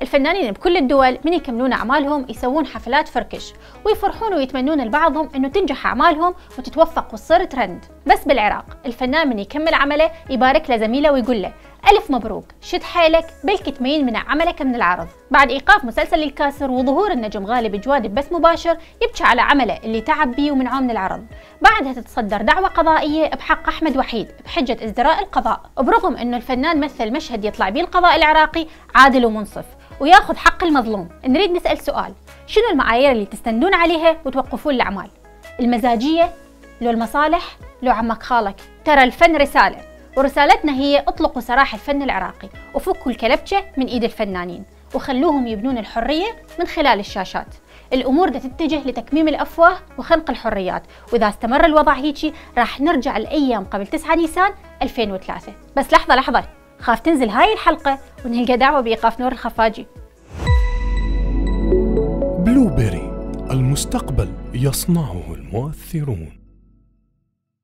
الفنانين بكل الدول من يكملون أعمالهم يسوون حفلات فركش ويفرحون ويتمنون لبعضهم إنه تنجح أعمالهم وتتوفق وتصير ترند. بس بالعراق الفنان من يكمل عمله يبارك لزميله ويقول له ألف مبروك، شد حيلك بلكي تمين من عملك من العرض. بعد إيقاف مسلسل الكاسر وظهور النجم غالب جواد ببث مباشر يبكي على عمله اللي تعب بيه ومنعه من العرض. بعدها تتصدر دعوة قضائية بحق أحمد وحيد بحجة ازدراء القضاء، برغم إنه الفنان مثل مشهد يطلع بيه القضاء العراقي عادل ومنصف وياخذ حق المظلوم. نريد نسأل سؤال، شنو المعايير اللي تستندون عليها وتوقفون الأعمال؟ المزاجية؟ لو المصالح؟ لو عمك خالك؟ ترى الفن رسالة، ورسالتنا هي اطلقوا سراح الفن العراقي وفكوا الكلبشة من ايد الفنانين وخلوهم يبنون الحرية من خلال الشاشات. الامور دا تتجه لتكميم الافواه وخنق الحريات، واذا استمر الوضع هيجي راح نرجع لايام قبل 9 نيسان 2003. بس لحظة خاف تنزل هاي الحلقة ونلقى دعوة بإيقاف نور الخفاجي. بلوبيري، المستقبل يصنعه المؤثرون.